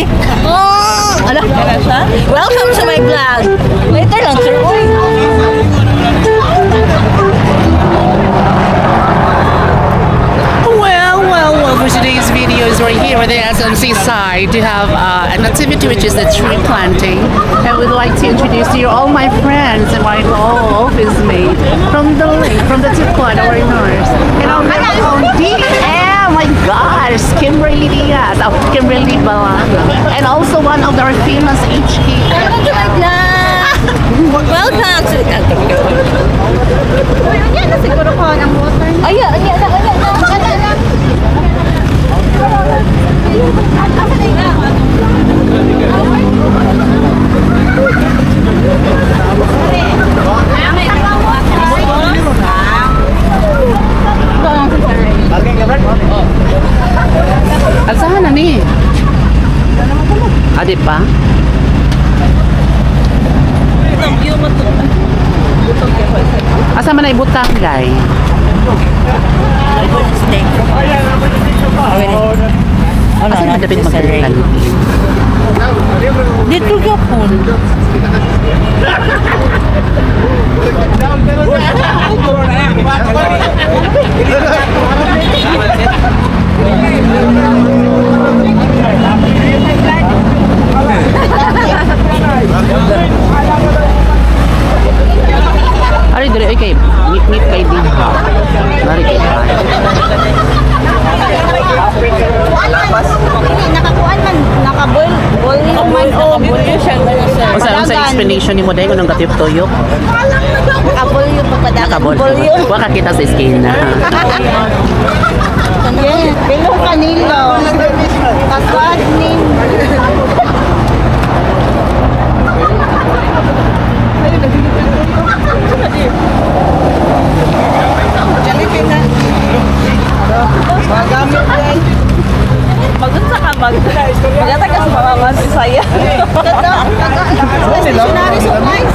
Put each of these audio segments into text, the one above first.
Ay! Oh! Ala, welcome to my vlog. Later lang, sir. Well, for today's videos, we're here at the SMC side to have an activity which is the tree planting. And we'd like to introduce to you all my friends and my whole office mate from the lake, from the Tijuana, our nurse. And our own DM, my gosh, Kimberly Diaz, Kimberly Balanga. And also one of our famous HK. Welcome to my vlog. Welcome to... Yan na siguro ko ang water. Ayan. Asahan na ni? Adi pa? Asa man ay butang, guys? Asa na dapat magkalitan? Dito ka po. Ari dire ay kay ngip kay din ha. Mari kay. Nakakuan man, nakaboil. Boil man o boil siya gano'n sir. Sa explanation ni mo dahil kung katip tuyok. Nakaboil yung pagpadagan. Nakabol. Wa ka kita sa skin na. Yes, bilong kanilo. Kaswad ni. Magdunsa ka magdata ka sa mga masisaya. Stationary supplies.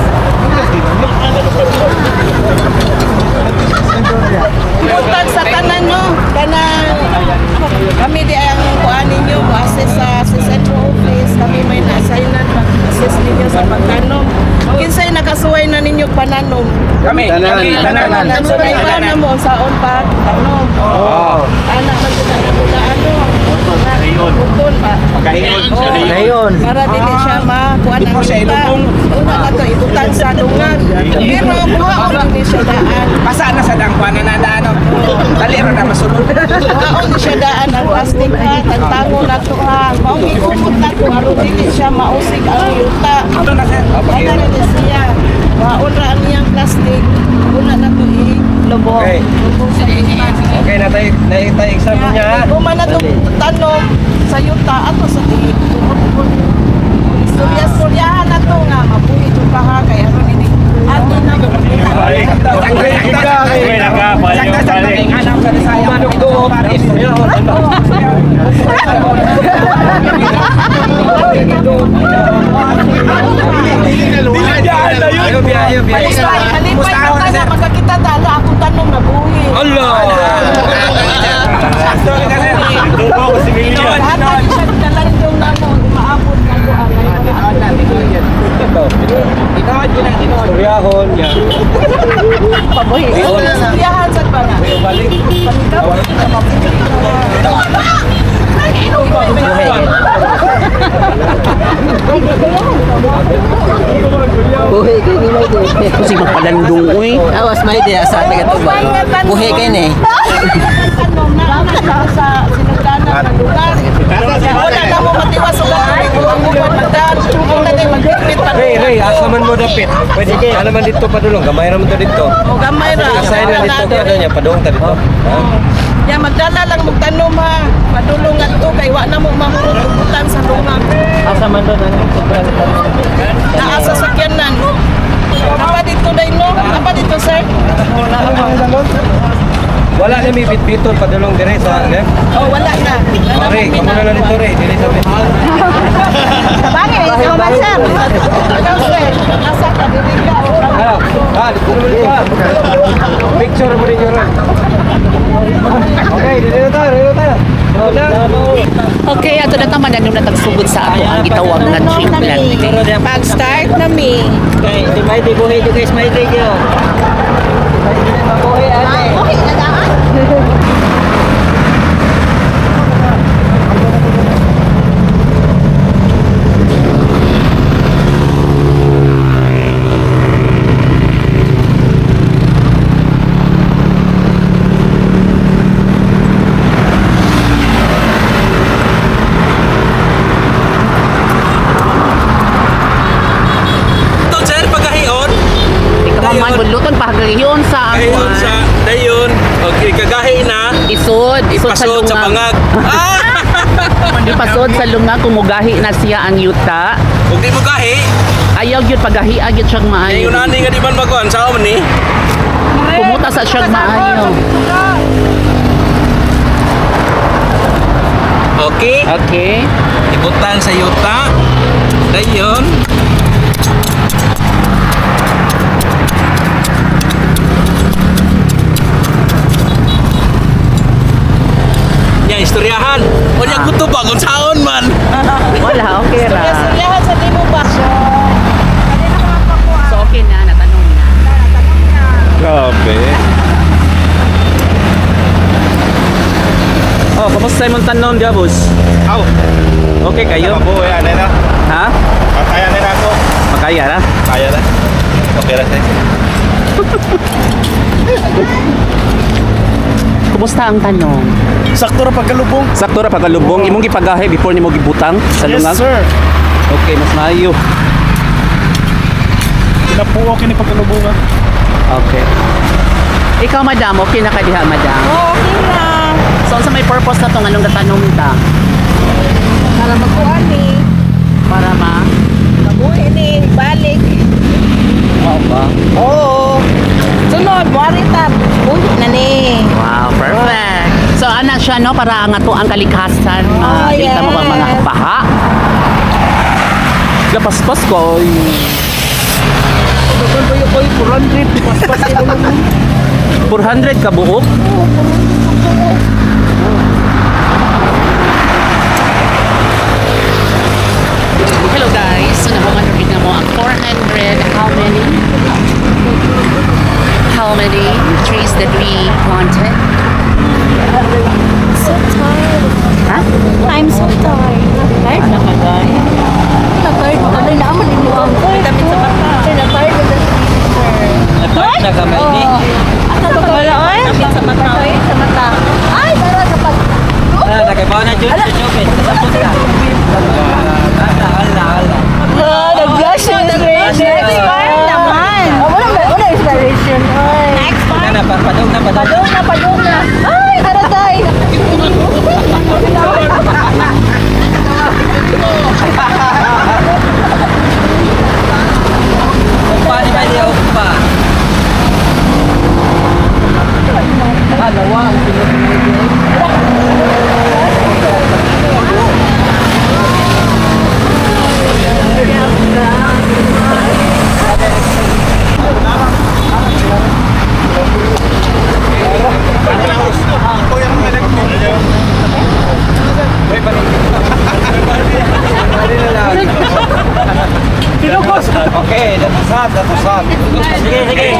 Puntan sa tanan no, tanan kami di ang kuan ninyo assist sa central office, kami may na-assignan mag-assist ninyo sa pagtanom. Kinsay nakasuway na ninyo pananom? Tanan. So kailan na mo sa on pag tanom. Anak man sila na ano. Bukon pa. Ngayon. Para dili siya makuha ng kita. Una na to, ibutan sa dungan. Pero buhaon din siya daan. Pasaan na sa dangkwana na ano? Dali ro na masulod. Buhaon din siya daan ang plastic ha. Tagtango na to ha. Maungikupot na to. Aron dili siya mausig ang yuta. Ano na sir? Ano na din siya. Buhaon ra ang iyang plastic. Una na to ilubog. Okay. Lubog sa yuta. Okay, natay exam niya ha. Kung man na to tanom sa yuta ato sa tiig. Istorya-storyahan na to nga. Mabuhi ito pa ha. Kaya ron ini. Ato na mo. Halipay ka na magkakita tala akong tanong na buhi. Lahat siya dalan yung namo maabot na doon. Istoryahon niya. Pabuhi. Istoryahan sa ba na? Balik. Buhay kayo ni May Day. Kasi magpalandong ko eh. Awas May Day, asa taga to ba? Buhay kayo ni. Tanong na sa sinugdanan ng lugar. Wala na mo matiwas sa mga ang buwan magdaan. Kung na din magpipit pa. Ray, asa man mo dapit. Pwede kayo, alam man dito padulong. Gamay naman to dito. O gamay ra. Assign na dito ka niya, padulong ta dito. Ya magdala lang mo tanom ha. Padulong to kay wa na mo mahurutan sa lungang. Asa man doon ang Naa sa sakyanan. Apa dito dai no? Apa dito sir? Wala na may bitbiton padulong dire sa left. Oh, wala na. Ray, kamo na lang dito Ray, dili sa bit. Bagay, ikaw ba sir? Ikaw sir, nasa ka dili ka. Dito naman dito. Picture mo rin yun. Okay, dito tayo. Dito tayo. Okay, ato na naman yung natagsugod sa ato ang gitawag nga tree planting. Pag-start na mi. Kay, di may di buhay di guys, may di kayo. Mabuhay ate. Okay, nadaan. Ito, sir, pagkahion. Ikaw man buluton pahagayon sa Kahion sa dayon. Okay, kagahi na. isod Ipasod sa bangag. Ipasod sa lunga kumugahi na siya ang yuta. Huwag di mo gahi. Ayaw gyud pagahi gyud siyang maayo. Ngayon ani nga di man magkuhan. Sao man ni? Kumuta sa siyang maayo. Okay. Okay. Ibutan sa yuta. Dayon. Ya, istoryahan. O niya gusto ba kung saon man. Wala, okay ra. Yahan sa limo ba? So okay na, natanong na. Grabe. Oh, kamusta yung tanon dia, boss? Aw. Okay kayo? Mabuhay, ano na? Ha? Kaya na ako. Makaya na? Kaya na. Okay na sir. Kumusta ang tanong? Sakto ra pagkalubong. Sakto ra pagkalubong imong gipagahe before nimo gibutang sa lungag. sir. Okay, mas maayo. Pinapuo kini pagkalubongan. Okay. Ikaw, madam, okay na ka diha, madam? Okay na. So, sa may purpose na itong anong natanong ta? Para magkuhan ni. Para ma? Mabuhay ni. Balik. Oo ba? Oo. Sunod, Marita. Buhi na ni. Wow, perfect. So, ana siya, no? Para nga to ang kalikasan. Oh, Dita mo ba mga yes. baha? Lapaspas ko. Dagan ba yung 400? Paspas ito naman. 400 ka buok. Hello guys, so nahuman rin na mo ang 400, how many trees that we planted? So tired. Ha? I'm so tired. Tired na ka, guys? Tired. Ano na naman din yung vitamin sa mata. Tired na the freezer. Natawa na ka, Meldy. Wala, oy. Vitamin sa mata. Tired sa mata. Ay, tara kapag... Ah, nakabaw na dyan sa Jopet. Tapos ka. Ala. Nag-blush yung inspiration. Next one naman. Wala inspiration. Next one. Na, padong na. Padong na. Ay, haratay. Upa ni Meldy, upa. Alawa, ang pinag Okay, datusat. Sige.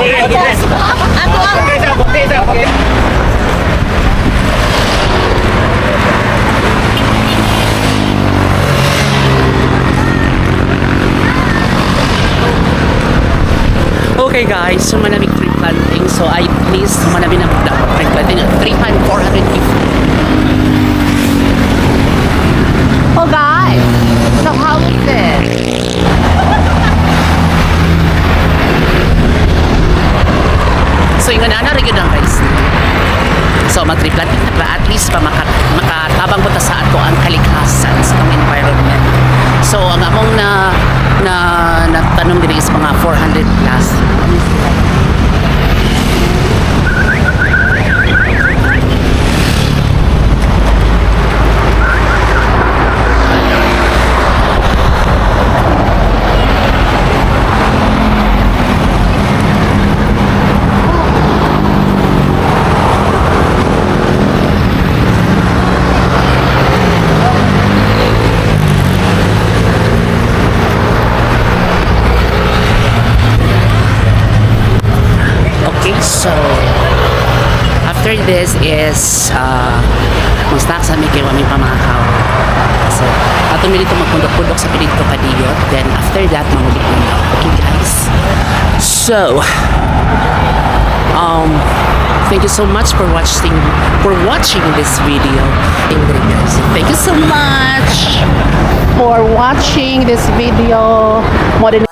Okay guys, so manamig tree planting. So I please manamig na tree planting at 450. Oh guys, so how is this? So yung na rin yun ang guys. So mag-tree planting na ba at least pa makatabang mo ta sa ato ang kalikasan sa itong environment. So ang among na tanong din is mga 400 plus. this is mag-snack sa amin kay wami pa mga kao. So, ato mi dito magpundok-pundok sa pinito kadiyot. Then after that, mangulit na. Okay guys. So, thank you so much for watching this video. Thank you so much for watching this video. More than